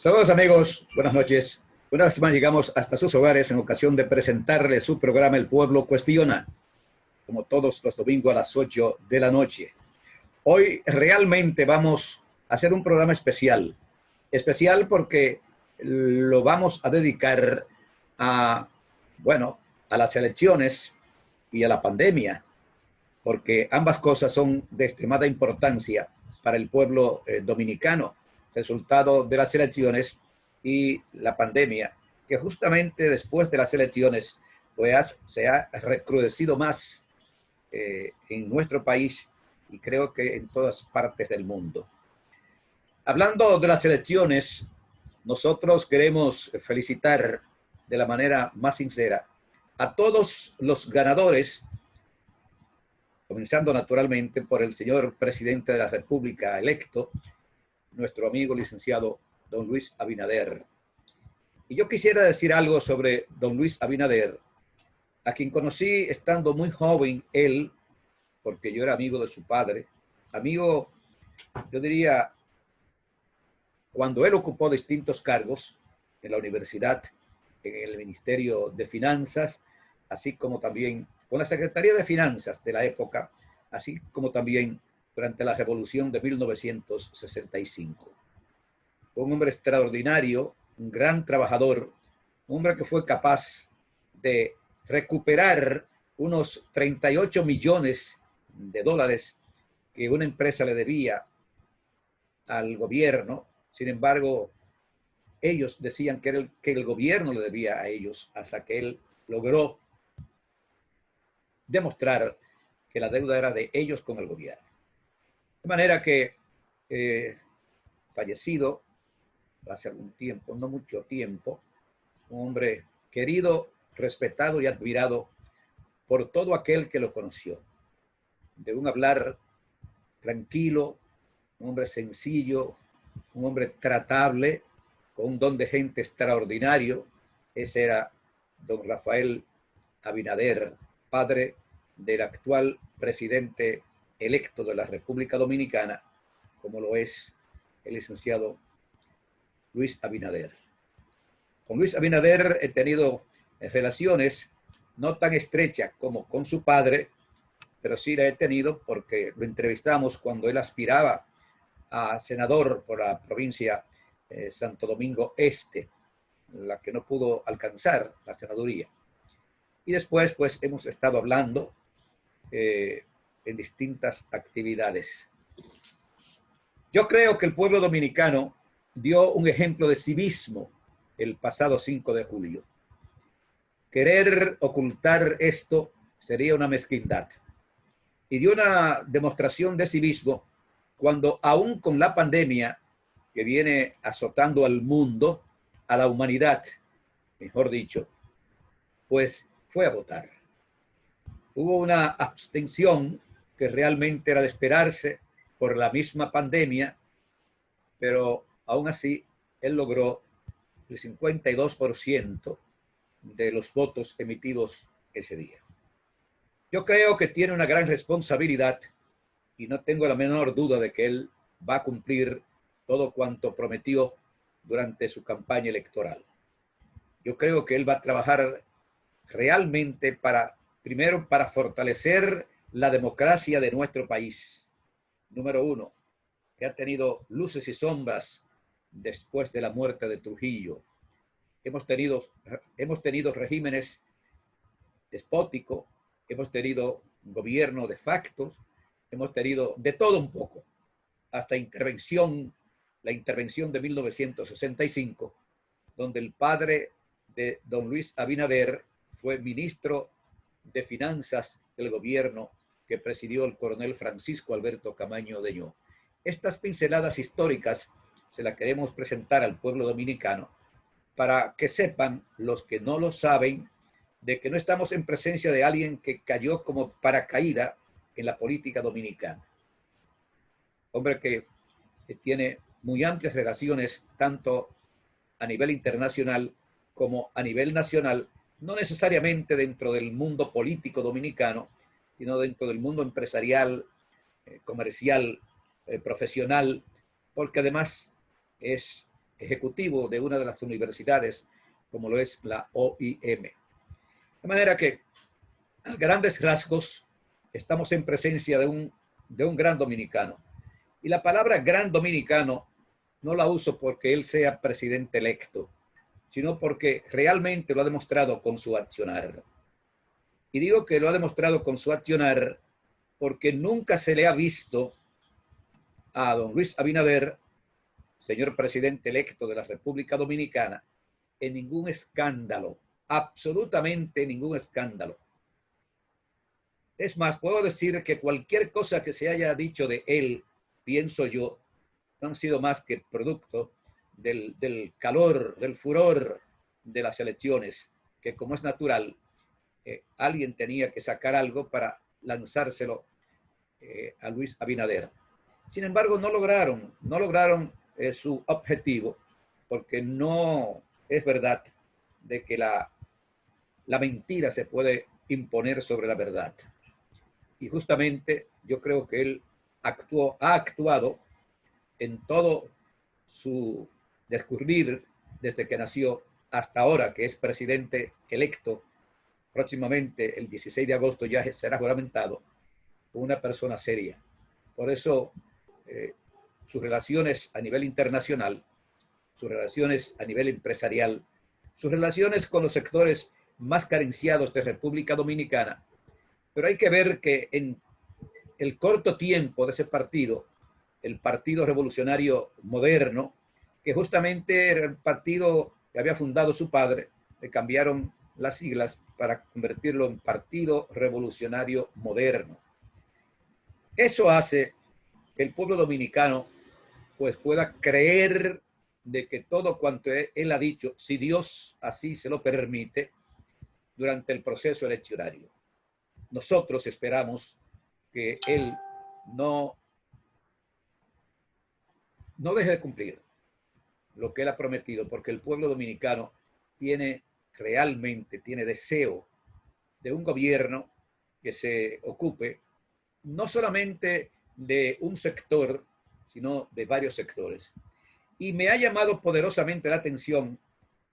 Saludos amigos, buenas noches. Una vez más llegamos hasta sus hogares en ocasión de presentarles su programa El Pueblo Cuestiona, como todos los domingos a las 8 de la noche. Hoy realmente vamos a hacer un programa especial. Especial porque lo vamos a dedicar a, bueno, a las elecciones y a la pandemia, porque ambas cosas son de extremada importancia para el pueblo dominicano, resultado de las elecciones y la pandemia, que justamente después de las elecciones pues, se ha recrudecido más en nuestro país y creo que en todas partes del mundo. Hablando de las elecciones, nosotros queremos felicitar de la manera más sincera a todos los ganadores, comenzando naturalmente por el señor presidente de la República electo, nuestro amigo licenciado don Luis Abinader. Y yo quisiera decir algo sobre don Luis Abinader, a quien conocí estando muy joven él, porque yo era amigo de su padre, amigo, yo diría, cuando él ocupó distintos cargos en la universidad, en el Ministerio de Finanzas, así como también con la Secretaría de Finanzas de la época, así como también durante la Revolución de 1965. Un hombre extraordinario, un gran trabajador, un hombre que fue capaz de recuperar unos 38 millones de dólares que una empresa le debía al gobierno. Sin embargo, ellos decían que el gobierno le debía a ellos, hasta que él logró demostrar que la deuda era de ellos con el gobierno. De manera que, fallecido hace algún tiempo, no mucho tiempo, un hombre querido, respetado y admirado por todo aquel que lo conoció. De un hablar tranquilo, un hombre sencillo, un hombre tratable, con un don de gente extraordinario. Ese era don Rafael Abinader, padre del actual presidente electo de la República Dominicana, como lo es el licenciado Luis Abinader. Con Luis Abinader he tenido relaciones no tan estrechas como con su padre, pero sí la he tenido porque lo entrevistamos cuando él aspiraba a senador por la provincia Santo Domingo Este, la que no pudo alcanzar la senaduría. Y después, pues, hemos estado hablando en distintas actividades. Yo creo que el pueblo dominicano dio un ejemplo de civismo el pasado 5 de julio. Querer ocultar esto sería una mezquindad. Y dio una demostración de civismo cuando, aún con la pandemia que viene azotando al mundo, a la humanidad, mejor dicho, pues fue a votar. Hubo una abstención que realmente era de esperarse por la misma pandemia, pero aún así él logró el 52% de los votos emitidos ese día. Yo creo que tiene una gran responsabilidad y no tengo la menor duda de que él va a cumplir todo cuanto prometió durante su campaña electoral. Yo creo que él va a trabajar realmente primero para fortalecer la democracia de nuestro país. Número uno, que ha tenido luces y sombras después de la muerte de Trujillo. Hemos tenido regímenes despóticos, hemos tenido gobierno de facto, hemos tenido de todo un poco, hasta la intervención de 1965, donde el padre de don Luis Abinader fue ministro de Finanzas del gobierno que presidió el coronel Francisco Alberto Camaño Deñó. Estas pinceladas históricas se las queremos presentar al pueblo dominicano para que sepan, los que no lo saben, de que no estamos en presencia de alguien que cayó como paracaídas en la política dominicana. Hombre que tiene muy amplias relaciones tanto a nivel internacional como a nivel nacional, no necesariamente dentro del mundo político dominicano, sino dentro del mundo empresarial, comercial, profesional, porque además es ejecutivo de una de las universidades, como lo es la OIM. De manera que, a grandes rasgos, estamos en presencia de un gran dominicano. Y la palabra gran dominicano no la uso porque él sea presidente electo, sino porque realmente lo ha demostrado con su accionar. Y digo que lo ha demostrado con su accionar porque nunca se le ha visto a don Luis Abinader, señor presidente electo de la República Dominicana, en ningún escándalo, absolutamente ningún escándalo. Es más, puedo decir que cualquier cosa que se haya dicho de él, pienso yo, no han sido más que producto del calor, del furor de las elecciones, que como es natural, alguien tenía que sacar algo para lanzárselo a Luis Abinader. Sin embargo, no lograron su objetivo, porque no es verdad de que la mentira se puede imponer sobre la verdad. Y justamente yo creo que él ha actuado en todo su discurrir desde que nació hasta ahora, que es presidente electo. Próximamente, el 16 de agosto, ya será juramentado, una persona seria. Por eso, sus relaciones a nivel internacional, sus relaciones a nivel empresarial, sus relaciones con los sectores más carenciados de República Dominicana. Pero hay que ver que en el corto tiempo de ese partido, el Partido Revolucionario Moderno, que justamente era el partido que había fundado su padre, le cambiaron las siglas para convertirlo en Partido Revolucionario Moderno. Eso hace que el pueblo dominicano pues pueda creer de que todo cuanto él ha dicho, si Dios así se lo permite, durante el proceso eleccionario. Nosotros esperamos que él no deje de cumplir lo que él ha prometido, porque el pueblo dominicano tiene deseo de un gobierno que se ocupe no solamente de un sector, sino de varios sectores. Y me ha llamado poderosamente la atención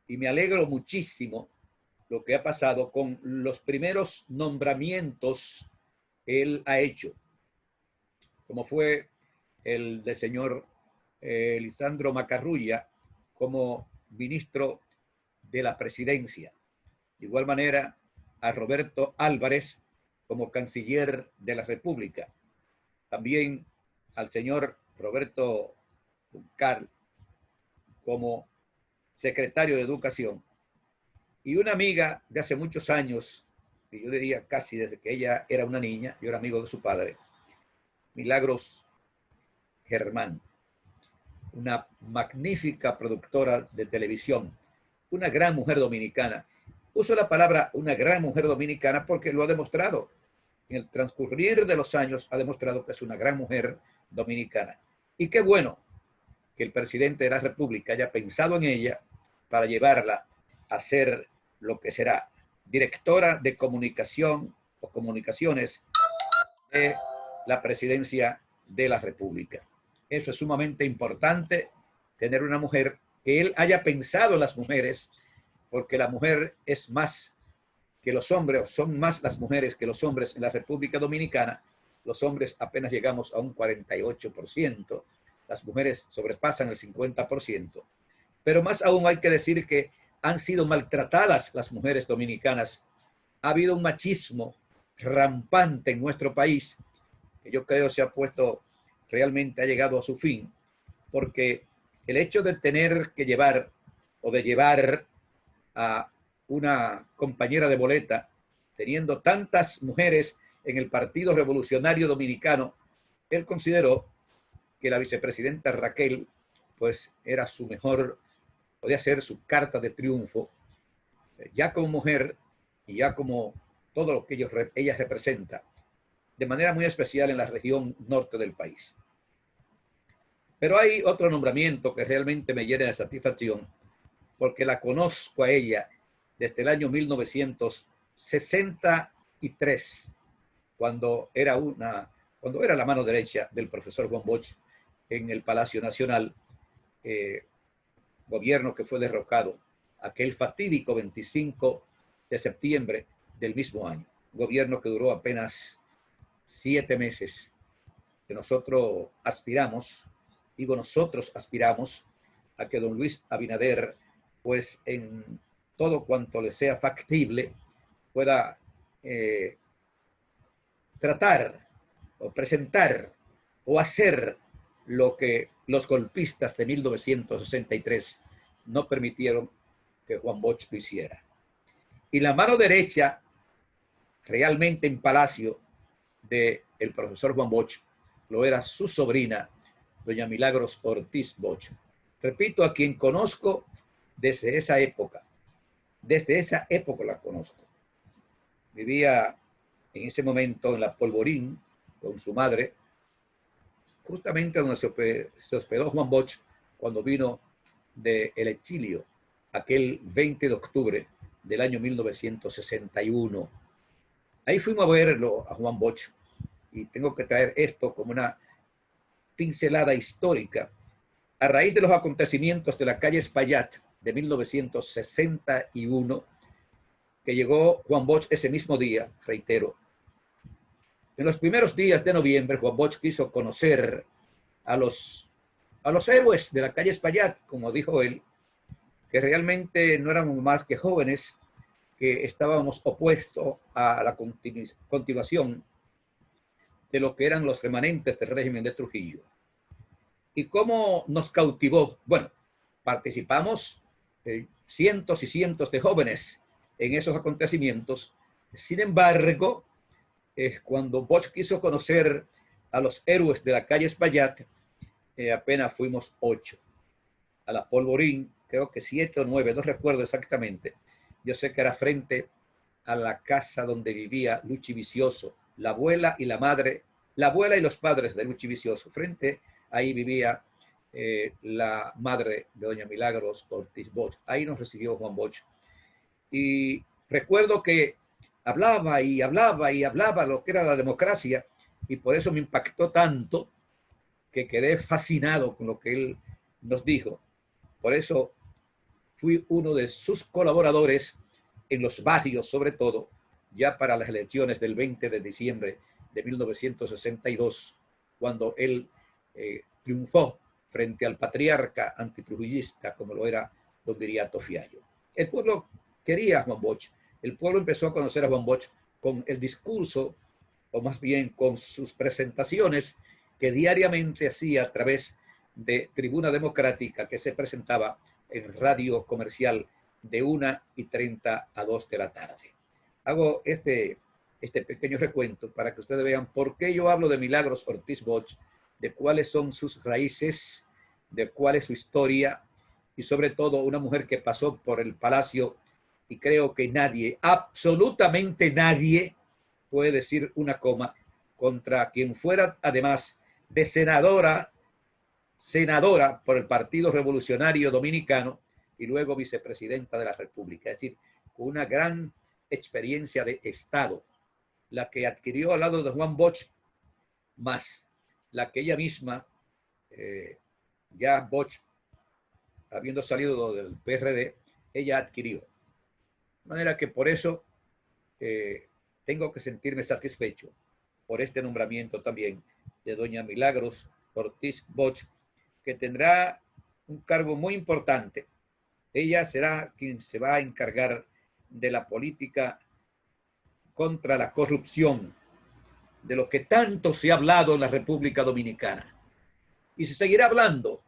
y me alegro muchísimo lo que ha pasado con los primeros nombramientos que él ha hecho, como fue el del señor Lisandro Macarrulla como ministro de la presidencia. De igual manera, a Roberto Álvarez como canciller de la República. También al señor Roberto Juncal como secretario de Educación. Y una amiga de hace muchos años, y yo diría casi desde que ella era una niña, yo era amigo de su padre, Milagros Germán, una magnífica productora de televisión, una gran mujer dominicana. Uso la palabra una gran mujer dominicana porque lo ha demostrado. En el transcurrir de los años ha demostrado que es una gran mujer dominicana. Y qué bueno que el presidente de la República haya pensado en ella para llevarla a ser lo que será directora de comunicación o comunicaciones de la presidencia de la República. Eso es sumamente importante, tener una mujer, que él haya pensado en las mujeres, porque la mujer es más que los hombres, son más las mujeres que los hombres en la República Dominicana. Los hombres apenas llegamos a un 48%, las mujeres sobrepasan el 50%, pero más aún hay que decir que han sido maltratadas las mujeres dominicanas. Ha habido un machismo rampante en nuestro país, que yo creo se ha puesto, realmente ha llegado a su fin, porque el hecho de tener que llevar o de llevar a una compañera de boleta, teniendo tantas mujeres en el Partido Revolucionario Dominicano, él consideró que la vicepresidenta Raquel, pues era su mejor, podía ser su carta de triunfo, ya como mujer y ya como todo lo que ella representa, de manera muy especial en la región norte del país. Pero hay otro nombramiento que realmente me llena de satisfacción, porque la conozco a ella desde el año 1963, cuando era la mano derecha del profesor Juan Bosch en el Palacio Nacional, gobierno que fue derrocado aquel fatídico 25 de septiembre del mismo año. Gobierno que duró apenas 7 meses, que nosotros aspiramos, digo nosotros aspiramos a que don Luis Abinader, pues en todo cuanto le sea factible, pueda tratar o presentar o hacer lo que los golpistas de 1963 no permitieron que Juan Bosch lo hiciera. Y la mano derecha, realmente en Palacio, del profesor Juan Bosch, lo era su sobrina, doña Milagros Ortiz Bosch. Repito, a quien conozco desde esa época la conozco. Vivía en ese momento en la Polvorín con su madre, justamente donde se hospedó Juan Bosch cuando vino del exilio, aquel 20 de octubre del año 1961. Ahí fuimos a verlo a Juan Bosch, y tengo que traer esto como una pincelada histórica. A raíz de los acontecimientos de la calle Espaillat de 1961, que llegó Juan Bosch ese mismo día, reitero, en los primeros días de noviembre, Juan Bosch quiso conocer a los héroes de la calle Espaillat, como dijo él, que realmente no éramos más que jóvenes que estábamos opuestos a la continuación de lo que eran los remanentes del régimen de Trujillo. ¿Y cómo nos cautivó? Bueno, participamos cientos y cientos de jóvenes en esos acontecimientos. Sin embargo, cuando Bosch quiso conocer a los héroes de la calle Espaillat, apenas fuimos 8. A la Polvorín, creo que 7 o 9, no recuerdo exactamente. Yo sé que era frente a la casa donde vivía Luchi Vicioso, la abuela y la madre, la abuela y los padres de Luchi Vicioso. Frente ahí vivía la madre de doña Milagros Ortiz Bosch. Ahí nos recibió Juan Bosch. Y recuerdo que hablaba y hablaba y hablaba lo que era la democracia, y por eso me impactó tanto que quedé fascinado con lo que él nos dijo. Por eso fui uno de sus colaboradores en los barrios, sobre todo, ya para las elecciones del 20 de diciembre de 1962, cuando él triunfó frente al patriarca antitrujillista, como lo era don Viriato Fiallo. El pueblo quería a Juan Bosch. El pueblo empezó a conocer a Juan Bosch con el discurso, o más bien con sus presentaciones que diariamente hacía a través de Tribuna Democrática, que se presentaba en radio comercial de 1:30 a 2 de la tarde. Hago este pequeño recuento para que ustedes vean por qué yo hablo de Milagros Ortiz Bosch, de cuáles son sus raíces, de cuál es su historia, y sobre todo una mujer que pasó por el palacio, y creo que nadie, absolutamente nadie, puede decir una coma contra quien fuera, además de senadora por el Partido Revolucionario Dominicano y luego vicepresidenta de la República. Es decir, con una gran experiencia de Estado, la que adquirió al lado de Juan Bosch, más la que ella misma, ya Bosch, habiendo salido del PRD, ella adquirió. De manera que por eso tengo que sentirme satisfecho por este nombramiento también de doña Milagros Ortiz Bosch, que tendrá un cargo muy importante. Ella será quien se va a encargar de la política contra la corrupción, de lo que tanto se ha hablado en la República Dominicana. Y se seguirá hablando,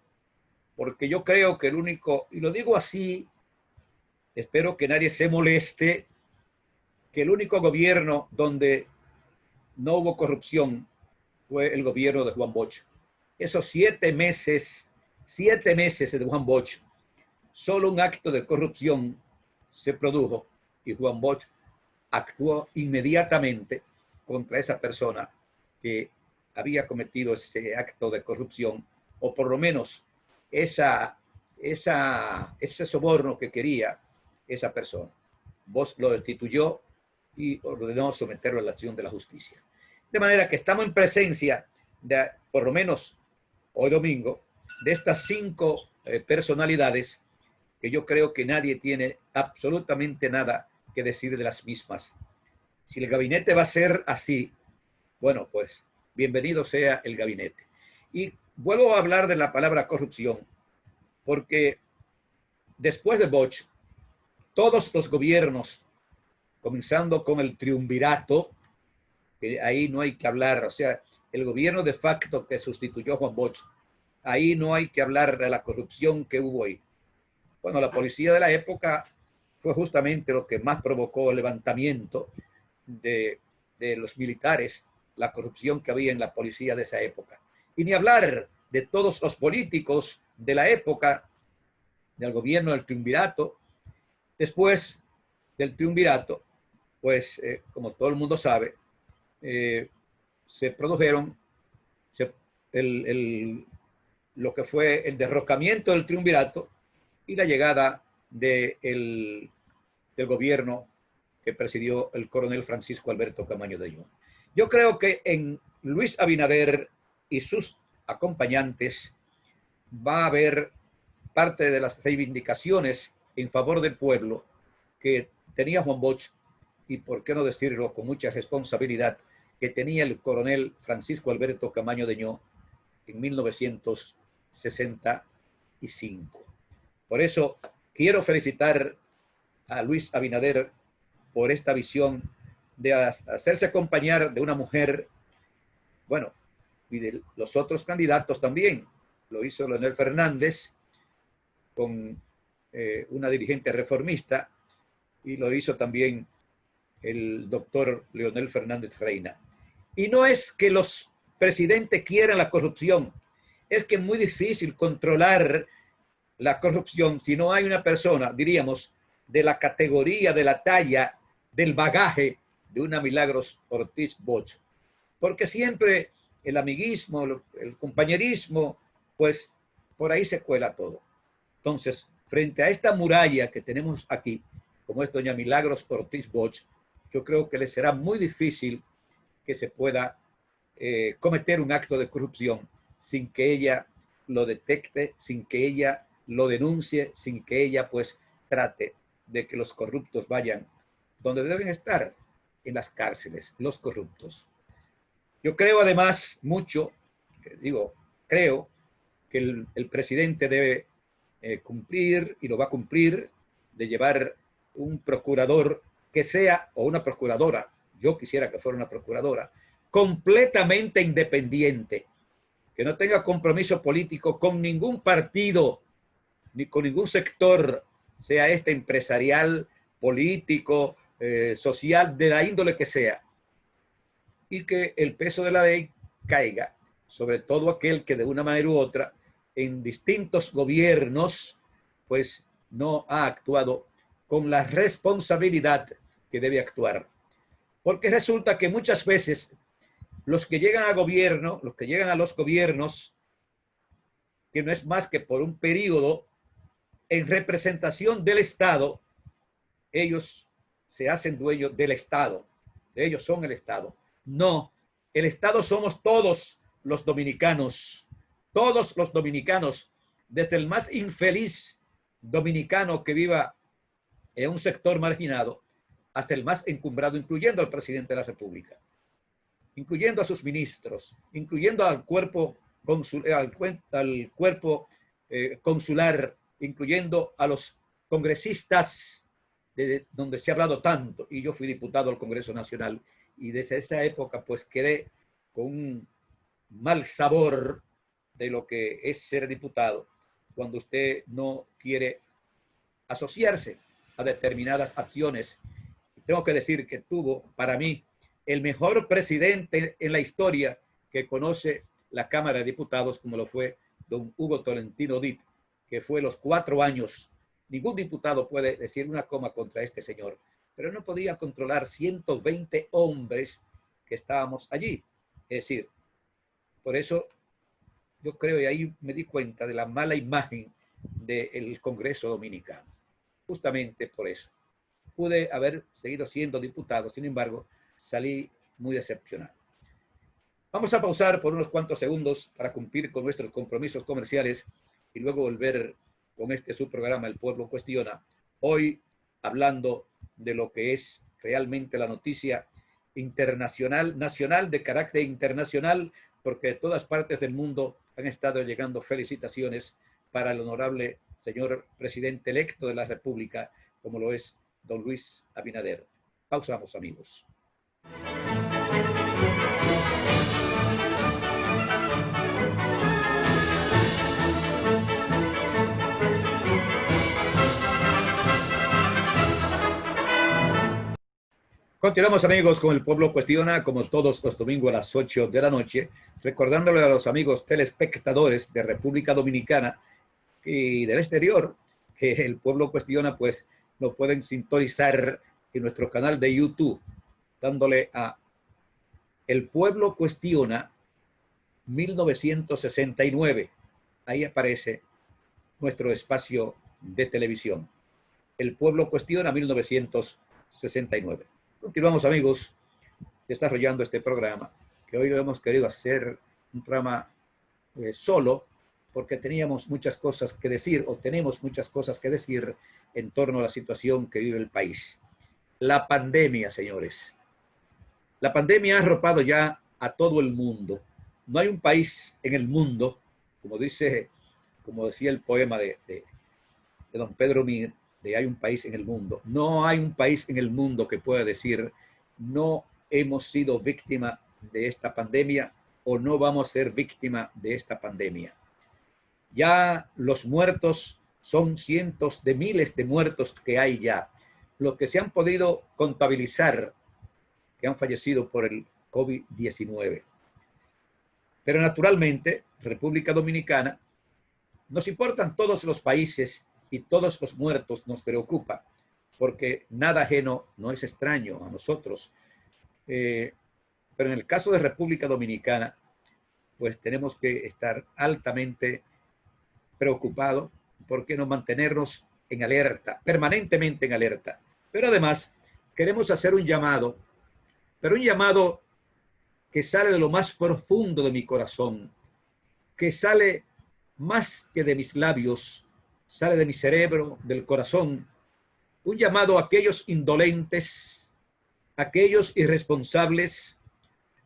porque yo creo que el único, y lo digo así, espero que nadie se moleste, que el único gobierno donde no hubo corrupción fue el gobierno de Juan Bosch. Esos 7 meses de Juan Bosch, solo un acto de corrupción se produjo y Juan Bosch actuó inmediatamente contra esa persona que había cometido ese acto de corrupción, o por lo menos ese soborno que quería esa persona. Bosch lo destituyó y ordenó someterlo a la acción de la justicia. De manera que estamos en presencia de, por lo menos hoy domingo, de estas 5 personalidades que yo creo que nadie tiene absolutamente nada que decir de las mismas. Si el gabinete va a ser así, bueno, pues bienvenido sea el gabinete. Y vuelvo a hablar de la palabra corrupción, porque después de Bosch, todos los gobiernos, comenzando con el triunvirato, que ahí no hay que hablar, o sea, el gobierno de facto que sustituyó a Juan Bosch, ahí no hay que hablar de la corrupción que hubo ahí. Bueno, la policía de la época fue justamente lo que más provocó el levantamiento de los militares, la corrupción que había en la policía de esa época. Y ni hablar de todos los políticos de la época del gobierno del triunvirato. Después del triunvirato, pues como todo el mundo sabe, se produjeron lo que fue el derrocamiento del triunvirato y la llegada del gobierno que presidió el coronel Francisco Alberto Camaño de Ayllón. Yo creo que en Luis Abinader y sus acompañantes va a haber parte de las reivindicaciones en favor del pueblo que tenía Juan Bosch y, por qué no decirlo con mucha responsabilidad, que tenía el coronel Francisco Alberto Camaño de Ayllón en 1965. Por eso quiero felicitar a Luis Abinader por esta visión de hacerse acompañar de una mujer, bueno, y de los otros candidatos también. Lo hizo Leonel Fernández con una dirigente reformista y lo hizo también el doctor Leonel Fernández Reina. Y no es que los presidentes quieran la corrupción, es que es muy difícil controlar la corrupción si no hay una persona, diríamos, de la categoría, de la talla, del bagaje de una Milagros Ortiz Bosch. Porque siempre el amiguismo, el compañerismo, pues por ahí se cuela todo. Entonces, frente a esta muralla que tenemos aquí, como es doña Milagros Ortiz Bosch, yo creo que le será muy difícil que se pueda cometer un acto de corrupción sin que ella lo detecte, sin que ella lo denuncie, sin que ella pues trate de que los corruptos vayan donde deben estar, en las cárceles, los corruptos. Yo creo además mucho, creo que el presidente debe cumplir, y lo va a cumplir, de llevar un procurador que sea, o una procuradora, yo quisiera que fuera una procuradora, completamente independiente, que no tenga compromiso político con ningún partido, ni con ningún sector, sea este empresarial, político, social, de la índole que sea, y que el peso de la ley caiga sobre todo aquel que de una manera u otra en distintos gobiernos pues no ha actuado con la responsabilidad que debe actuar. Porque resulta que muchas veces los que llegan a gobierno, los que llegan a los gobiernos, que no es más que por un periodo, en representación del Estado, ellos se hacen dueños del Estado. Ellos son el Estado. No, el Estado somos todos los dominicanos, desde el más infeliz dominicano que viva en un sector marginado hasta el más encumbrado, incluyendo al presidente de la República, incluyendo a sus ministros, incluyendo al cuerpo consular, incluyendo a los congresistas de donde se ha hablado tanto. Y yo fui diputado al Congreso Nacional y desde esa época pues quedé con un mal sabor de lo que es ser diputado cuando usted no quiere asociarse a determinadas acciones. Tengo que decir que tuvo para mí el mejor presidente en la historia que conoce la Cámara de Diputados, como lo fue don Hugo Tolentino Dit, que fue los 4 años. Ningún diputado puede decir una coma contra este señor, pero no podía controlar 120 hombres que estábamos allí. Es decir, por eso yo creo, y ahí me di cuenta de la mala imagen del Congreso Dominicano. Justamente por eso. Pude haber seguido siendo diputado, sin embargo, salí muy decepcionado. Vamos a pausar por unos cuantos segundos para cumplir con nuestros compromisos comerciales y luego volver con este su programa El Pueblo Cuestiona, hoy hablando de lo que es realmente la noticia internacional, nacional, de carácter internacional, porque de todas partes del mundo han estado llegando felicitaciones para el honorable señor presidente electo de la República, como lo es don Luis Abinader. Pausamos, amigos. Continuamos, amigos, con El Pueblo Cuestiona, como todos los domingos a las 8 de la noche, recordándole a los amigos telespectadores de República Dominicana y del exterior que El Pueblo Cuestiona, pues lo pueden sintonizar en nuestro canal de YouTube, dándole a El Pueblo Cuestiona 1969. Ahí aparece nuestro espacio de televisión. El Pueblo Cuestiona 1969. Continuamos, amigos, desarrollando este programa, que hoy lo hemos querido hacer un programa solo, porque teníamos muchas cosas que decir, o tenemos muchas cosas que decir en torno a la situación que vive el país. La pandemia, señores. La pandemia ha arropado ya a todo el mundo. No hay un país en el mundo, como decía el poema de don Pedro Mir, de hay un país en el mundo. No hay un país en el mundo que pueda decir no hemos sido víctima de esta pandemia o no vamos a ser víctima de esta pandemia. Ya los muertos son cientos de miles de muertos que hay ya. Los que se han podido contabilizar que han fallecido por el COVID-19. Pero naturalmente, República Dominicana, nos importan todos los países y todos los muertos nos preocupa, porque nada ajeno no es extraño a nosotros. Pero en el caso de República Dominicana, pues tenemos que estar altamente preocupados, porque no mantenernos en alerta, permanentemente en alerta. Pero además, queremos hacer un llamado, pero un llamado que sale de lo más profundo de mi corazón, que sale más que de mis labios, sale de mi cerebro, del corazón, un llamado a aquellos indolentes, aquellos irresponsables,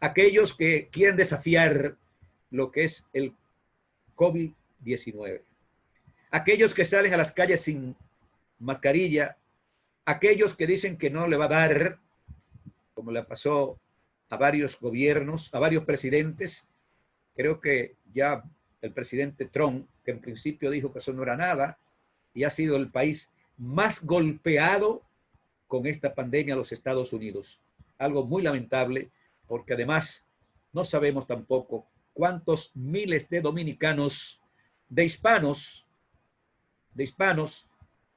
aquellos que quieren desafiar lo que es el COVID-19, aquellos que salen a las calles sin mascarilla, aquellos que dicen que no le va a dar, como le pasó a varios gobiernos, a varios presidentes. Creo que ya el presidente Trump, que en principio dijo que eso no era nada, y ha sido el país más golpeado con esta pandemia a los Estados Unidos. Algo muy lamentable, porque además no sabemos tampoco cuántos miles de dominicanos, de hispanos,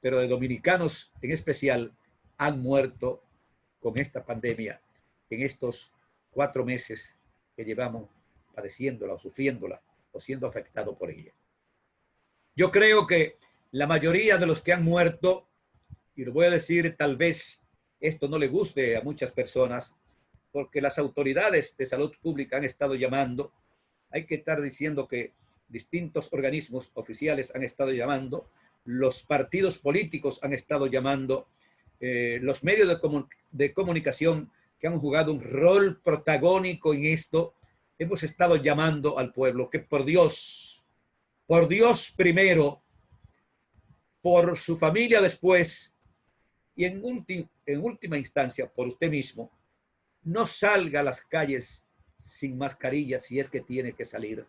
pero de dominicanos en especial, han muerto con esta pandemia en estos 4 meses que llevamos padeciéndola o sufriéndola o siendo afectado por ella. Yo creo que la mayoría de los que han muerto, y lo voy a decir, tal vez esto no le guste a muchas personas, porque las autoridades de salud pública han estado llamando, hay que estar diciendo que distintos organismos oficiales han estado llamando, los partidos políticos han estado llamando, los medios de comunicación que han jugado un rol protagónico en esto, hemos estado llamando al pueblo que por Dios primero, por su familia después y en última instancia por usted mismo, no salga a las calles sin mascarilla si es que tiene que salir.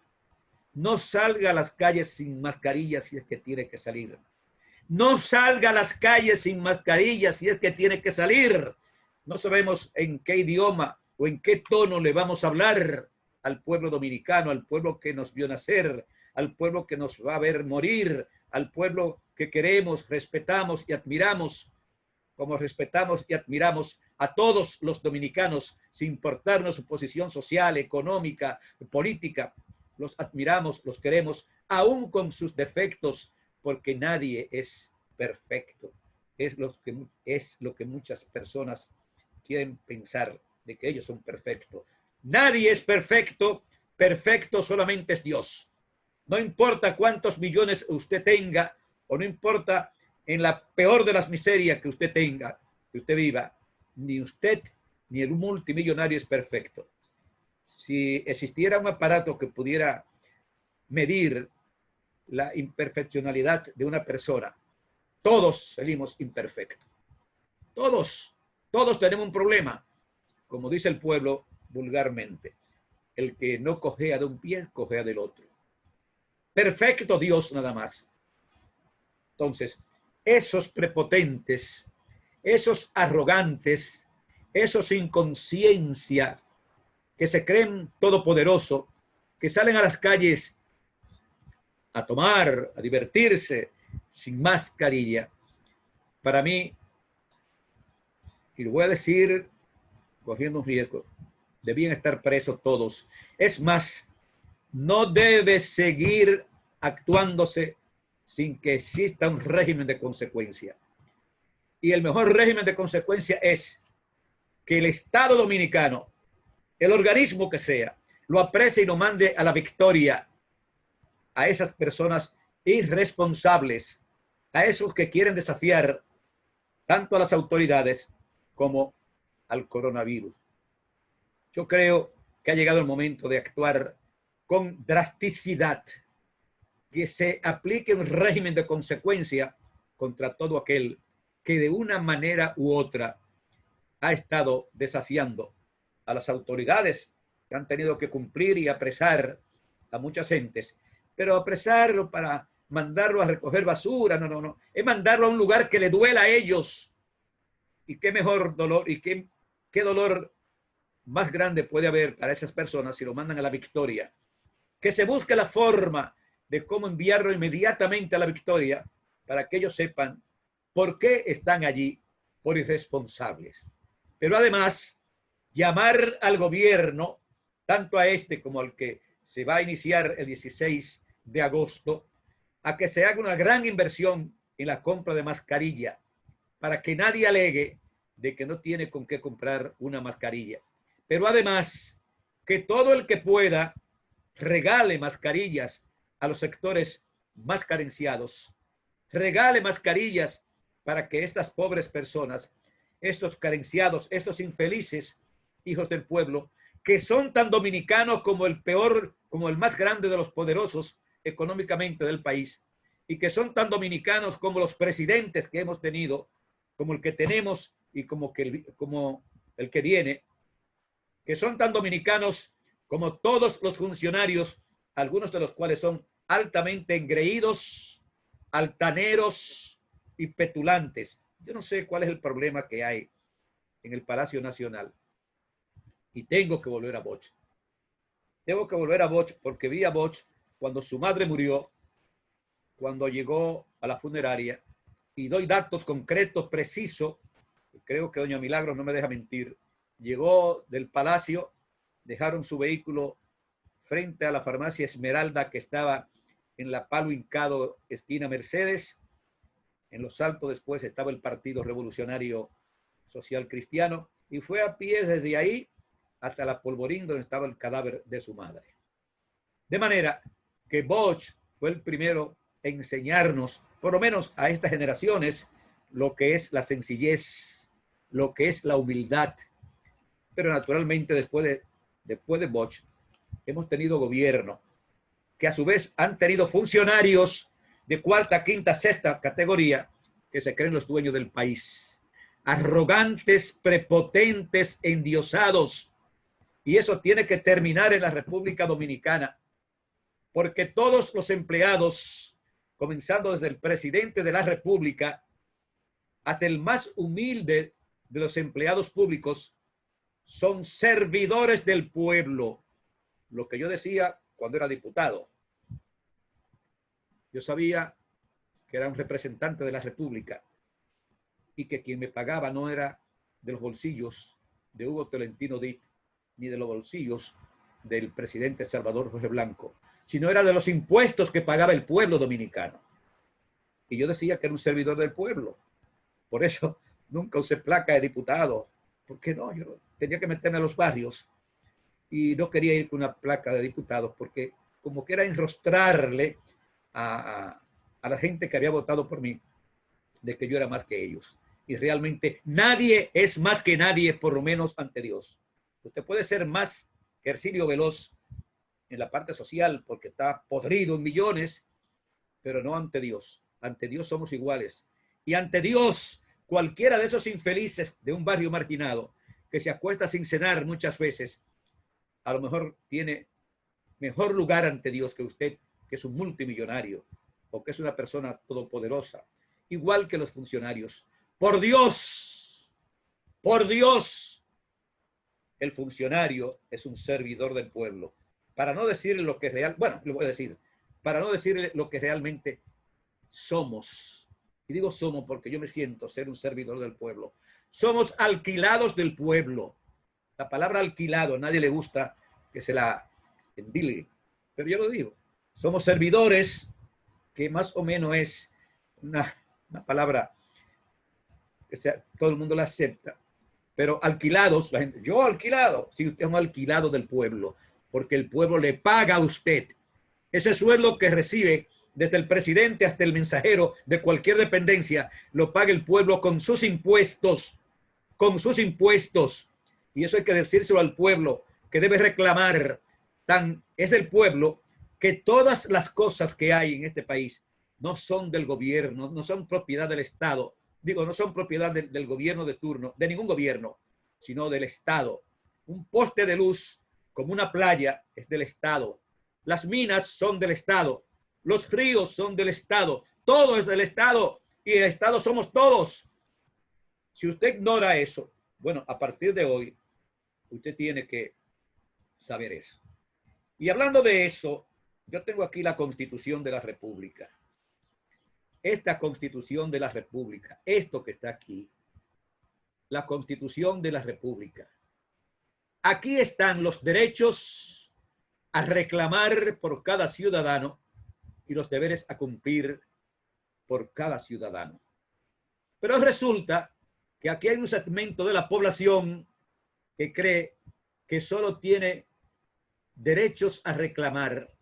No salga a las calles sin mascarilla si es que tiene que salir. No salga a las calles sin mascarilla si es que tiene que salir. No sabemos en qué idioma o en qué tono le vamos a hablar al pueblo dominicano, al pueblo que nos vio nacer, al pueblo que nos va a ver morir, al pueblo que queremos, respetamos y admiramos, como respetamos y admiramos a todos los dominicanos, sin importarnos su posición social, económica, política. Los admiramos, los queremos, aún con sus defectos, porque nadie es perfecto. Es lo que muchas personas quieren pensar, de que ellos son perfectos. Nadie es perfecto, perfecto solamente es Dios. No importa cuántos millones usted tenga o no importa en la peor de las miserias que usted tenga, que usted viva, ni usted ni el multimillonario es perfecto. Si existiera un aparato que pudiera medir la imperfeccionalidad de una persona, todos salimos imperfectos. Todos tenemos un problema, como dice el pueblo vulgarmente. El que no cojea de un pie, cojea del otro. Perfecto Dios nada más. Entonces, esos prepotentes, esos arrogantes, esos sin conciencia, que se creen todopoderosos, que salen a las calles a tomar, a divertirse sin mascarilla, para mí, y lo voy a decir cogiendo un riesgo, debían estar presos todos. Es más, no debe seguir actuándose sin que exista un régimen de consecuencia. Y el mejor régimen de consecuencia es que el Estado Dominicano, el organismo que sea, lo aprecie y lo mande a la victoria a esas personas irresponsables, a esos que quieren desafiar tanto a las autoridades como al coronavirus. Yo creo que ha llegado el momento de actuar con drasticidad, que se aplique un régimen de consecuencia contra todo aquel que de una manera u otra ha estado desafiando a las autoridades que han tenido que cumplir y apresar a muchas gentes, pero apresarlo para mandarlo a recoger basura, no, es mandarlo a un lugar que le duela a ellos. Y qué mejor dolor y qué dolor más grande puede haber para esas personas si lo mandan a la victoria. Que se busque la forma de cómo enviarlo inmediatamente a la victoria para que ellos sepan por qué están allí, por irresponsables. Pero además, llamar al gobierno, tanto a este como al que se va a iniciar el 16 de agosto, a que se haga una gran inversión en la compra de mascarilla, para que nadie alegue de que no tiene con qué comprar una mascarilla. Pero además, que todo el que pueda regale mascarillas a los sectores más carenciados, regale mascarillas para que estas pobres personas, estos carenciados, estos infelices hijos del pueblo, que son tan dominicanos como el peor, como el más grande de los poderosos económicamente del país, y que son tan dominicanos como los presidentes que hemos tenido, como el que tenemos y como el que viene, que son tan dominicanos como todos los funcionarios, algunos de los cuales son altamente engreídos, altaneros y petulantes. Yo no sé cuál es el problema que hay en el Palacio Nacional. Y tengo que volver a Boch. Tengo que volver a Boch porque vi a Boch cuando su madre murió, cuando llegó a la funeraria, y doy datos concretos, precisos. Creo que doña Milagros no me deja mentir. Llegó del palacio, dejaron su vehículo frente a la farmacia Esmeralda que estaba en la Palo Hincado, esquina Mercedes. En Los Altos después estaba el Partido Revolucionario Social Cristiano y fue a pie desde ahí hasta la Polvorín donde estaba el cadáver de su madre. De manera que Boch fue el primero en enseñarnos, por lo menos a estas generaciones, lo que es la sencillez, lo que es la humildad. Pero naturalmente después de Boch hemos tenido gobierno que a su vez han tenido funcionarios de cuarta, quinta, sexta categoría que se creen los dueños del país. Arrogantes, prepotentes, endiosados. Y eso tiene que terminar en la República Dominicana, porque todos los empleados, comenzando desde el presidente de la República hasta el más humilde de los empleados públicos, son servidores del pueblo. Lo que yo decía cuando era diputado. Yo sabía que era un representante de la República y que quien me pagaba no era de los bolsillos de Hugo Tolentino Dit ni de los bolsillos del presidente Salvador Jorge Blanco, sino era de los impuestos que pagaba el pueblo dominicano. Y yo decía que era un servidor del pueblo. Por eso nunca usé placa de diputado. ¿Por qué no? Yo tenía que meterme a los barrios y no quería ir con una placa de diputados porque como que era enrostrarle a a la gente que había votado por mí de que yo era más que ellos. Y realmente nadie es más que nadie, por lo menos ante Dios. Usted puede ser más que Hercilio Veloz en la parte social porque está podrido en millones, pero no ante Dios. Ante Dios somos iguales. Y ante Dios, cualquiera de esos infelices de un barrio marginado que se acuesta sin cenar muchas veces, a lo mejor tiene mejor lugar ante Dios que usted, que es un multimillonario o que es una persona todopoderosa, igual que los funcionarios. Por Dios, el funcionario es un servidor del pueblo. Para no decirle lo que real, bueno, lo voy a decir, para no decirle lo que realmente somos. Y digo somos porque yo me siento ser un servidor del pueblo. Somos alquilados del pueblo. La palabra alquilado a nadie le gusta que se la endilgue, pero yo lo digo. Somos servidores, que más o menos es una palabra que todo el mundo la acepta, pero alquilados, la gente, yo alquilado, si usted es un alquilado del pueblo, porque el pueblo le paga a usted. Ese sueldo que recibe desde el presidente hasta el mensajero de cualquier dependencia, lo paga el pueblo con sus impuestos, y eso hay que decírselo al pueblo, que debe reclamar. Es del pueblo que todas las cosas que hay en este país no son del gobierno, no son propiedad del Estado. Digo, no son propiedad del gobierno de turno, de ningún gobierno, sino del Estado. Un poste de luz, como una playa, es del Estado. Las minas son del Estado. Los ríos son del Estado. Todo es del Estado. Y el Estado somos todos. Si usted ignora eso, bueno, a partir de hoy, usted tiene que saber eso. Y hablando de eso, yo tengo aquí la Constitución de la República. Esta Constitución de la República, esto que está aquí, la Constitución de la República. Aquí están los derechos a reclamar por cada ciudadano y los deberes a cumplir por cada ciudadano. Pero resulta que aquí hay un segmento de la población que cree que solo tiene derechos a reclamar,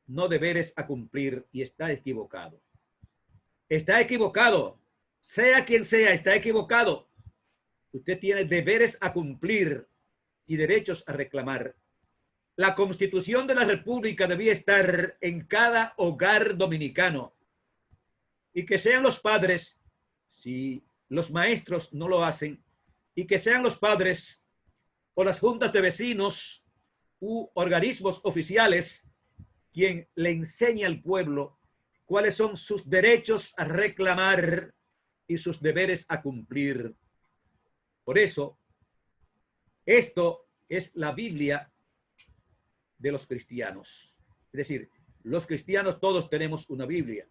no deberes a cumplir, y está equivocado. Está equivocado. Sea quien sea, está equivocado. Usted tiene deberes a cumplir y derechos a reclamar. La Constitución de la República debía estar en cada hogar dominicano y que sean los padres, si los maestros no lo hacen, y que sean los padres o las juntas de vecinos u organismos oficiales quien le enseña al pueblo cuáles son sus derechos a reclamar y sus deberes a cumplir. Por eso, esto es la Biblia de los cristianos. Es decir, los cristianos todos tenemos una Biblia.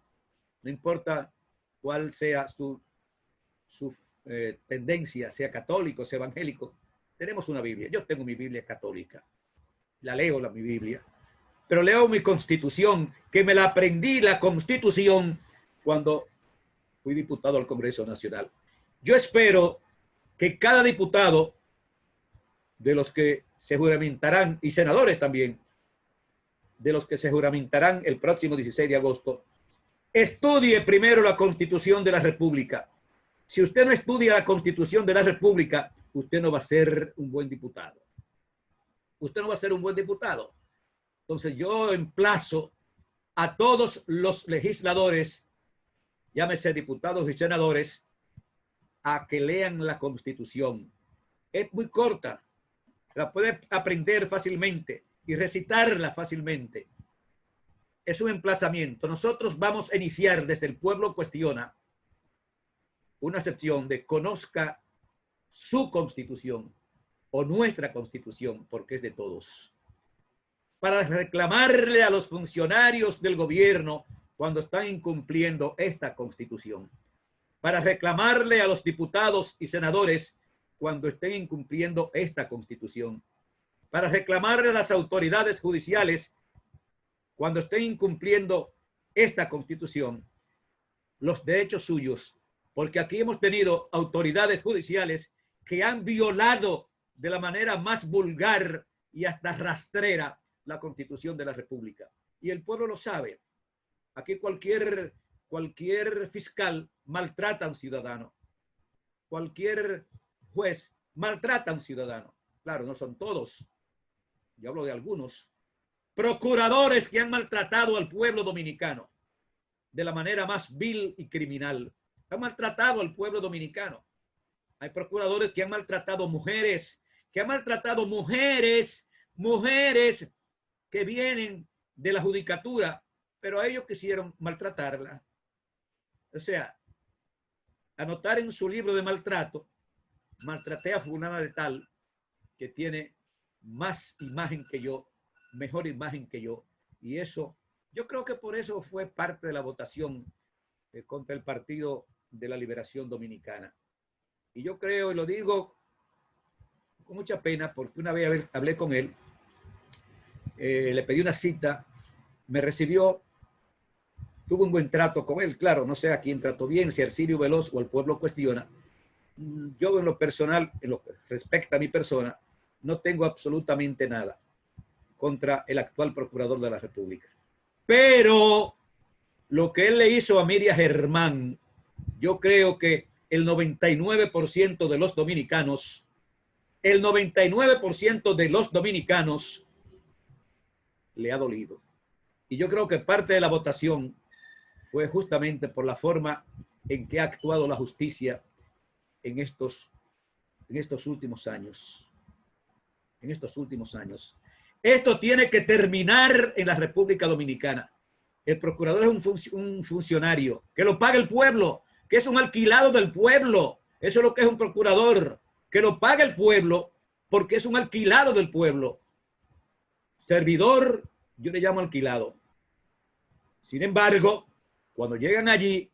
No importa cuál sea su tendencia, sea católico, sea evangélico, tenemos una Biblia. Yo tengo mi Biblia católica. La leo, mi Biblia. Pero leo mi Constitución, que me la aprendí, la Constitución, cuando fui diputado al Congreso Nacional. Yo espero que cada diputado de los que se juramentarán, y senadores también, de los que se juramentarán el próximo 16 de agosto, estudie primero la Constitución de la República. Si usted no estudia la Constitución de la República, usted no va a ser un buen diputado. Usted no va a ser un buen diputado. Entonces yo emplazo a todos los legisladores, llámese diputados y senadores, a que lean la Constitución. Es muy corta, la puede aprender fácilmente y recitarla fácilmente. Es un emplazamiento. Nosotros vamos a iniciar desde El Pueblo Cuestiona una sección de conozca su Constitución o nuestra Constitución, porque es de todos, para reclamarle a los funcionarios del gobierno cuando están incumpliendo esta Constitución, para reclamarle a los diputados y senadores cuando estén incumpliendo esta Constitución, para reclamarle a las autoridades judiciales cuando estén incumpliendo esta Constitución, los derechos suyos, porque aquí hemos tenido autoridades judiciales que han violado de la manera más vulgar y hasta rastrera la Constitución de la República. Y el pueblo lo sabe. Aquí cualquier fiscal maltrata a un ciudadano. Cualquier juez maltrata a un ciudadano. Claro, no son todos. Yo hablo de algunos. Procuradores que han maltratado al pueblo dominicano de la manera más vil y criminal. Han maltratado al pueblo dominicano. Hay procuradores que han maltratado mujeres, mujeres que vienen de la judicatura, pero a ellos quisieron maltratarla. O sea, anotar en su libro de maltrato, maltraté a fulana de tal, que tiene más imagen que yo, mejor imagen que yo. Y eso, yo creo que por eso fue parte de la votación contra el Partido de la Liberación Dominicana. Y yo creo, y lo digo con mucha pena, porque una vez hablé con él, le pedí una cita, me recibió, tuve un buen trato con él, claro, no sé a quién trató bien, si Hercilio Veloz o el pueblo cuestiona. Yo en lo personal, en lo que respecta a mi persona, no tengo absolutamente nada contra el actual procurador de la República. Pero lo que él le hizo a Miriam Germán, yo creo que el 99% de los dominicanos, el 99% de los dominicanos le ha dolido. Y yo creo que parte de la votación fue justamente por la forma en que ha actuado la justicia en estos últimos años. En estos últimos años. Esto tiene que terminar en la República Dominicana. El procurador es un funcionario que lo paga el pueblo, que es un alquilado del pueblo. Eso es lo que es un procurador, que lo paga el pueblo porque es un alquilado del pueblo. Servidor, yo le llamo alquilado. Sin embargo, cuando llegan allí,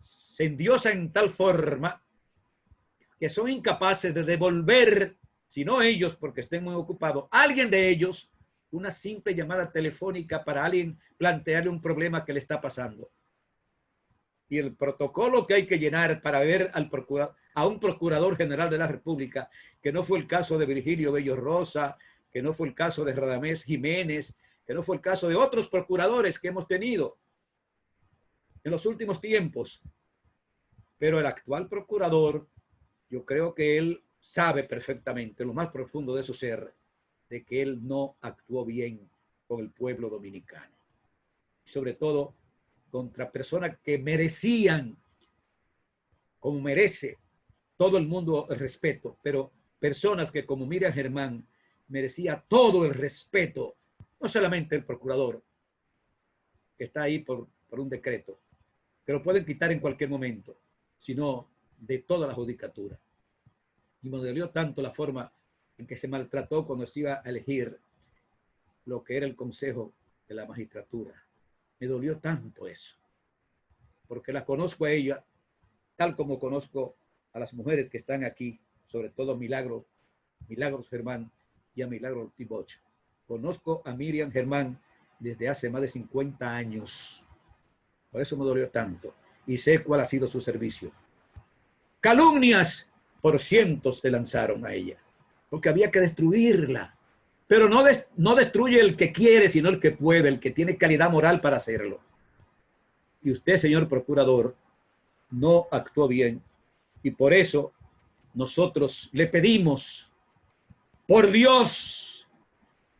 se endiosan en tal forma que son incapaces de devolver, si no ellos, porque estén muy ocupados, alguien de ellos, una simple llamada telefónica para alguien plantearle un problema que le está pasando. Y el protocolo que hay que llenar para ver a un procurador general de la República, que no fue el caso de Virgilio Bello Rosa, que no fue el caso de Radamés Jiménez, que no fue el caso de otros procuradores que hemos tenido en los últimos tiempos. Pero el actual procurador, yo creo que él sabe perfectamente, lo más profundo de su ser, de que él no actuó bien con el pueblo dominicano. Sobre todo contra personas que merecían, como merece todo el mundo, el respeto, pero personas que como Miriam Germán merecía todo el respeto, no solamente el procurador, que está ahí por un decreto, que lo pueden quitar en cualquier momento, sino de toda la judicatura. Y me dolió tanto la forma en que se maltrató cuando se iba a elegir lo que era el Consejo de la Magistratura. Me dolió tanto eso, porque la conozco a ella, tal como conozco a las mujeres que están aquí, sobre todo Milagros Germán y a Milagros Tiboch. Conozco a Miriam Germán desde hace más de 50 años. Por eso me dolió tanto. Y sé cuál ha sido su servicio. Calumnias por cientos se lanzaron a ella, porque había que destruirla. Pero no destruye el que quiere, sino el que puede, el que tiene calidad moral para hacerlo. Y usted, señor procurador, no actuó bien. Y por eso nosotros le pedimos, por Dios,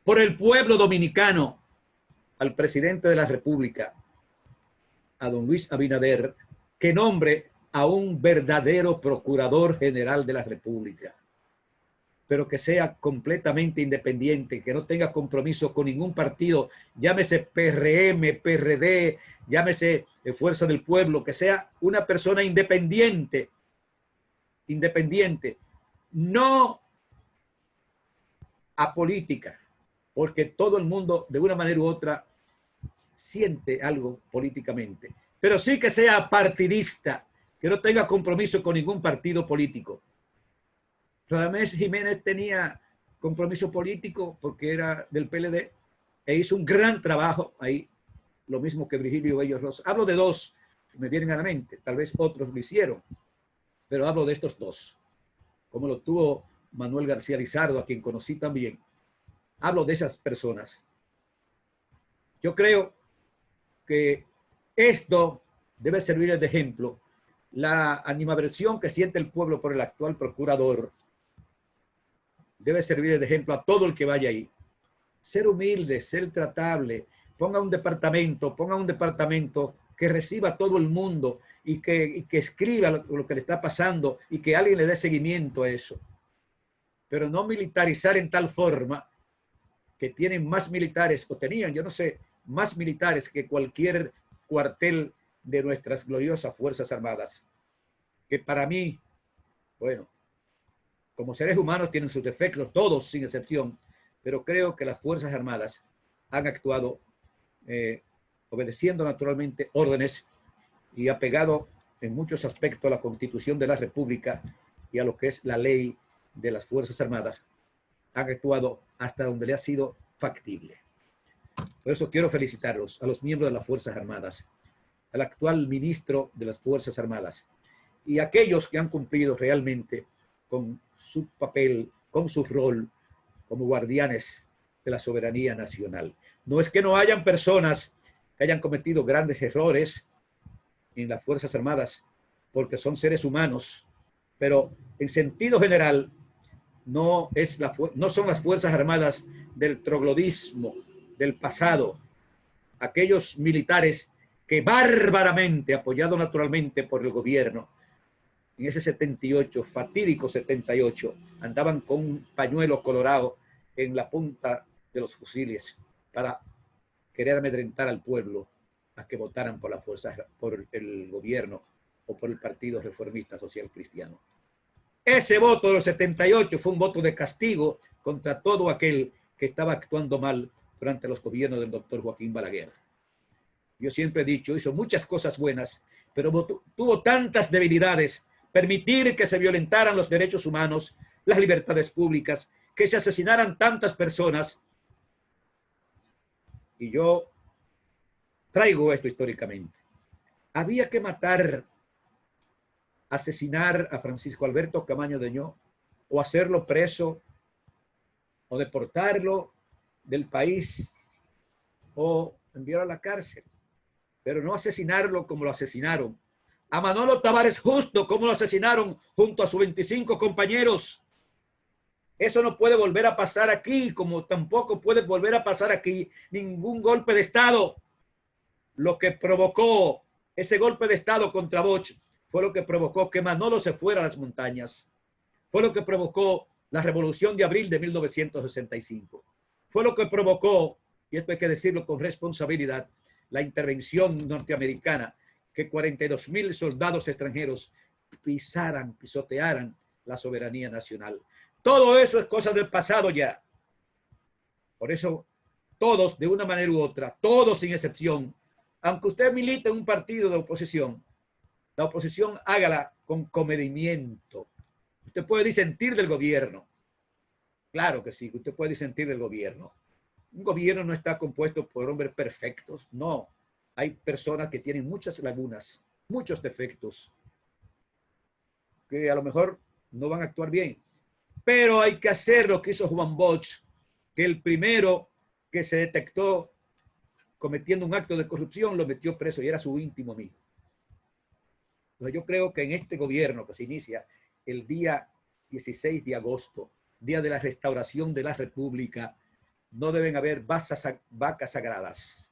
por el pueblo dominicano, al presidente de la República, a don Luis Abinader, que nombre a un verdadero procurador general de la República, pero que sea completamente independiente, que no tenga compromiso con ningún partido, llámese PRM, PRD, llámese Fuerza del Pueblo, que sea una persona independiente, no apolítica, porque todo el mundo de una manera u otra siente algo políticamente, pero sí que sea partidista, que no tenga compromiso con ningún partido político. Radamés Jiménez tenía compromiso político porque era del PLD e hizo un gran trabajo ahí, lo mismo que Virgilio Bello Rosa. Hablo de dos que me vienen a la mente, tal vez otros lo hicieron, pero hablo de estos dos, como lo tuvo Manuel García Lizardo, a quien conocí también. Hablo de esas personas. Yo creo que esto debe servir de ejemplo. La animadversión que siente el pueblo por el actual procurador debe servir de ejemplo a todo el que vaya ahí. Ser humilde, ser tratable, ponga un departamento que reciba a todo el mundo y que escriba lo que le está pasando y que alguien le dé seguimiento a eso. Pero no militarizar en tal forma que tienen más militares, o tenían, yo no sé, más militares que cualquier cuartel de nuestras gloriosas Fuerzas Armadas. Que para mí, bueno, como seres humanos tienen sus defectos, todos sin excepción, pero creo que las Fuerzas Armadas han actuado obedeciendo naturalmente órdenes y apegado en muchos aspectos a la Constitución de la República y a lo que es la ley de las Fuerzas Armadas. Han actuado hasta donde le ha sido factible. Por eso quiero felicitarlos a los miembros de las Fuerzas Armadas, al actual ministro de las Fuerzas Armadas y a aquellos que han cumplido realmente con su papel, con su rol como guardianes de la soberanía nacional. No es que no hayan personas que hayan cometido grandes errores en las Fuerzas Armadas, porque son seres humanos, pero en sentido general no son las Fuerzas Armadas del troglodismo del pasado, aquellos militares que bárbaramente, apoyado naturalmente por el gobierno, en ese 78, fatídico 78, andaban con un pañuelo colorado en la punta de los fusiles para querer amedrentar al pueblo a que votaran por las fuerzas, por el gobierno o por el Partido Reformista Social Cristiano. Ese voto de los 78 fue un voto de castigo contra todo aquel que estaba actuando mal durante los gobiernos del doctor Joaquín Balaguer. Yo siempre he dicho, hizo muchas cosas buenas, pero tuvo tantas debilidades. Permitir que se violentaran los derechos humanos, las libertades públicas, que se asesinaran tantas personas. Y yo traigo esto históricamente. Había que matar, asesinar a Francisco Alberto Camaño Deñó, o hacerlo preso, o deportarlo del país, o enviarlo a la cárcel. Pero no asesinarlo como lo asesinaron. A Manolo Tavares Justo, como lo asesinaron junto a sus 25 compañeros. Eso no puede volver a pasar aquí, como tampoco puede volver a pasar aquí ningún golpe de Estado. Lo que provocó ese golpe de Estado contra Bosch fue lo que provocó que Manolo se fuera a las montañas. Fue lo que provocó la Revolución de Abril de 1965. Fue lo que provocó, y esto hay que decirlo con responsabilidad, la intervención norteamericana, que 42,000 soldados extranjeros pisotearan la soberanía nacional. Todo eso es cosa del pasado ya. Por eso, todos, de una manera u otra, todos sin excepción, aunque usted milite en un partido de oposición, la oposición hágala con comedimiento. Usted puede disentir del gobierno. Claro que sí, usted puede disentir del gobierno. Un gobierno no está compuesto por hombres perfectos, no. Hay personas que tienen muchas lagunas, muchos defectos, que a lo mejor no van a actuar bien. Pero hay que hacer lo que hizo Juan Bosch, que el primero que se detectó cometiendo un acto de corrupción lo metió preso y era su íntimo amigo. Entonces yo creo que en este gobierno que se inicia el día 16 de agosto, día de la restauración de la República, no deben haber vacas sagradas,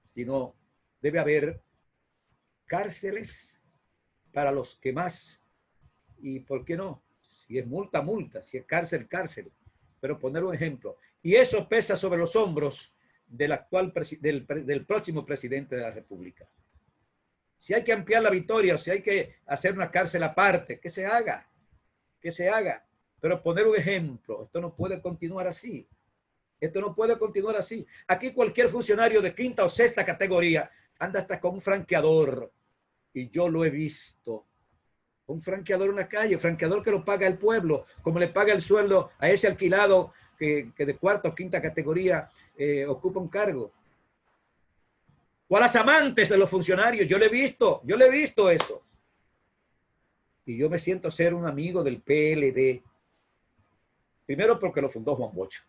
sino debe haber cárceles para los que más, y ¿por qué no? Si es multa, multa, si es cárcel, cárcel, pero poner un ejemplo. Y eso pesa sobre los hombros del del próximo presidente de la República. Si hay que ampliar la Victoria, o si hay que hacer una cárcel aparte, que se haga, pero poner un ejemplo. Esto no puede continuar así. Esto no puede continuar así. Aquí cualquier funcionario de quinta o sexta categoría anda hasta con un franqueador. Y yo lo he visto. Un franqueador en la calle, franqueador que lo paga el pueblo, como le paga el sueldo a ese alquilado que de cuarta o quinta categoría ocupa un cargo. O a las amantes de los funcionarios. Yo le he visto eso. Y yo me siento ser un amigo del PLD. Primero porque lo fundó Juan Bosch.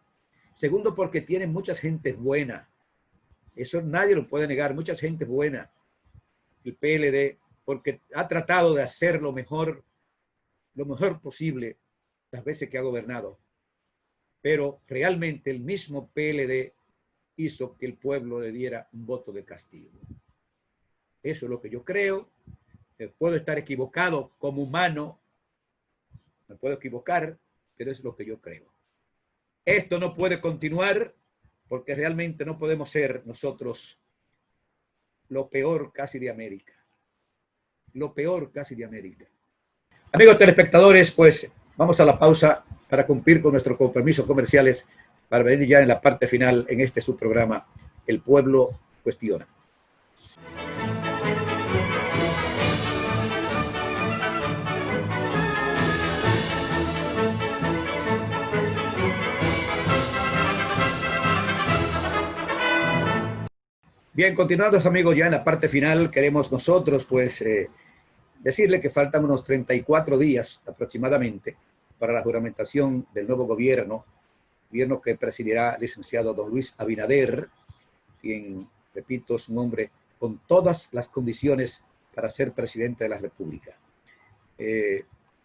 Segundo porque tiene mucha gente buena. Eso nadie lo puede negar. Mucha gente buena, el PLD, porque ha tratado de hacer lo mejor posible las veces que ha gobernado. Pero realmente el mismo PLD hizo que el pueblo le diera un voto de castigo. Eso es lo que yo creo. Puedo estar equivocado como humano, me puedo equivocar, pero es lo que yo creo. Esto no puede continuar porque realmente no podemos ser nosotros lo peor casi de América. Lo peor casi de América. Amigos telespectadores, pues vamos a la pausa para cumplir con nuestros compromisos comerciales para venir ya en la parte final en este subprograma El Pueblo Cuestiona. Bien, continuando amigos, ya en la parte final queremos nosotros pues decirle que faltan unos 34 días aproximadamente para la juramentación del nuevo gobierno que presidirá el licenciado don Luis Abinader, quien, repito, es un hombre con todas las condiciones para ser presidente de la República.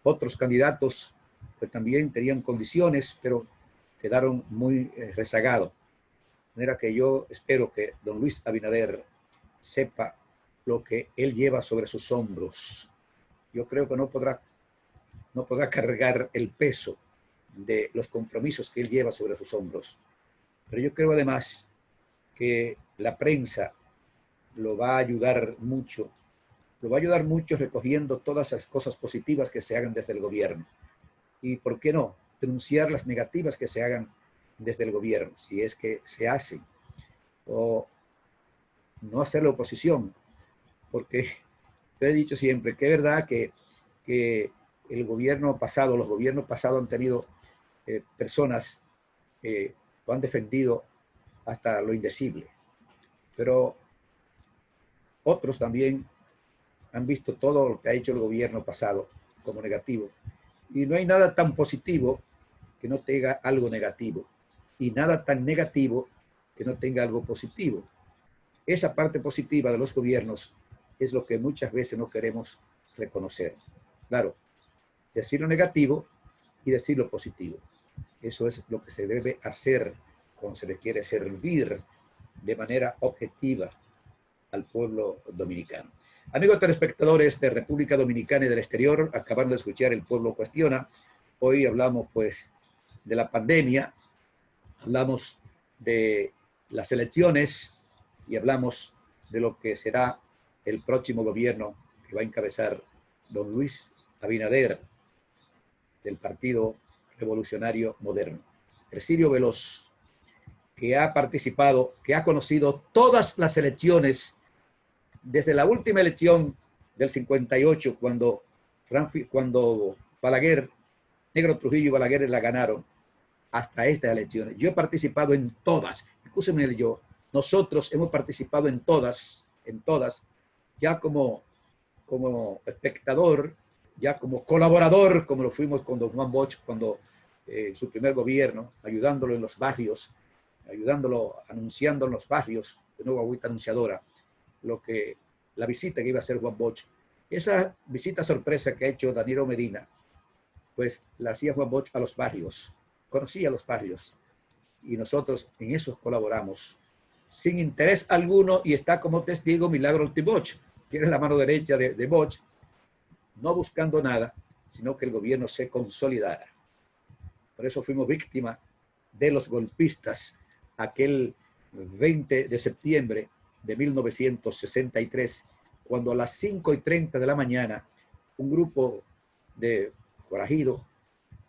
Otros candidatos pues también tenían condiciones, pero quedaron muy rezagados. De manera que yo espero que don Luis Abinader sepa lo que él lleva sobre sus hombros. Yo creo que no podrá cargar el peso de los compromisos que él lleva sobre sus hombros. Pero yo creo además que la prensa lo va a ayudar mucho recogiendo todas las cosas positivas que se hagan desde el gobierno. Y, ¿por qué no?, denunciar las negativas que se hagan desde el gobierno, si es que se hacen, o no hacer la oposición, porque yo he dicho siempre que es verdad que el gobierno pasado, los gobiernos pasados han tenido personas que lo han defendido hasta lo indecible, pero otros también han visto todo lo que ha hecho el gobierno pasado como negativo. Y no hay nada tan positivo que no tenga algo negativo, y nada tan negativo que no tenga algo positivo. Esa parte positiva de los gobiernos es lo que muchas veces no queremos reconocer. Claro, decir lo negativo y decir lo positivo. Eso es lo que se debe hacer cuando se le quiere servir de manera objetiva al pueblo dominicano. Amigos telespectadores de República Dominicana y del exterior, acabando de escuchar El Pueblo Cuestiona. Hoy hablamos pues de la pandemia, hablamos de las elecciones y hablamos de lo que será el próximo gobierno que va a encabezar don Luis Abinader del Partido Revolucionario Moderno. Ercilio Veloz, que ha participado, que ha conocido todas las elecciones desde la última elección del 58, cuando Balaguer, Negro Trujillo y Balaguer la ganaron, hasta estas elecciones. Yo he participado en todas, escúcheme yo, nosotros hemos participado en todas, ya como espectador, ya como colaborador, como lo fuimos con don Juan Bosch cuando su primer gobierno, ayudándolo en los barrios, anunciando en los barrios, de nuevo agüita anunciadora, la visita que iba a hacer Juan Bosch. Esa visita sorpresa que ha hecho Danilo Medina, pues la hacía Juan Bosch a los barrios, conocía los barrios, y nosotros en eso colaboramos, sin interés alguno, y está como testigo Milagro Ortiz Bosch, que era la mano derecha de Bosch, no buscando nada, sino que el gobierno se consolidara. Por eso fuimos víctimas de los golpistas aquel 20 de septiembre de 1963, cuando a las 5:30 de la mañana un grupo de forajidos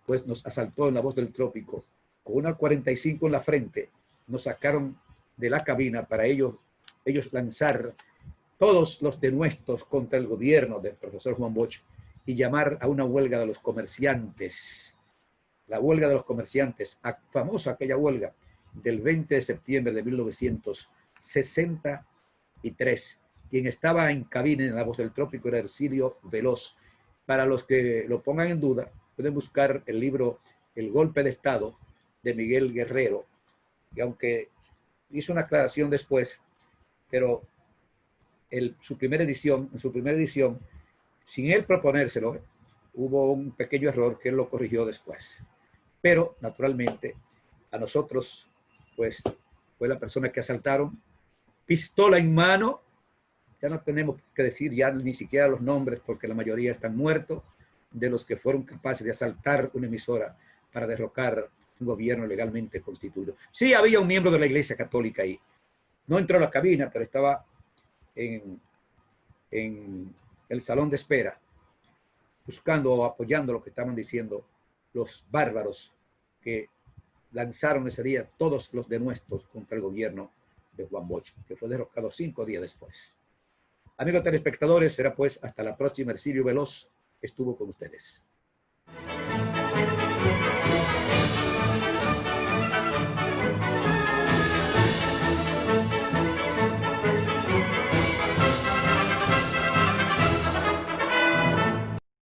pues nos asaltó en la Voz del Trópico con una 45 en la frente. Nos sacaron de la cabina para ellos lanzar todos los denuestos contra el gobierno del profesor Juan Bosch y llamar a una huelga de los comerciantes. La huelga de los comerciantes, famosa aquella huelga del 20 de septiembre de 1963. Quien estaba en cabina en la Voz del Trópico era Ercilio Veloz. Para los que lo pongan en duda, pueden buscar el libro El Golpe de Estado de Miguel Guerrero, que aunque hizo una aclaración después, pero en su primera edición, sin él proponérselo, hubo un pequeño error que él lo corrigió después. Pero, naturalmente, a nosotros, pues, fue la persona que asaltaron, pistola en mano. Ya no tenemos que decir ya ni siquiera los nombres porque la mayoría están muertos, de los que fueron capaces de asaltar una emisora para derrocar un gobierno legalmente constituido. Sí había un miembro de la Iglesia Católica ahí. No entró a la cabina, pero estaba en el salón de espera, buscando o apoyando lo que estaban diciendo los bárbaros que lanzaron ese día todos los denuestos contra el gobierno de Juan Bosch, que fue derrocado 5 días después. Amigos telespectadores, será pues hasta la próxima. Ercilio Veloz estuvo con ustedes.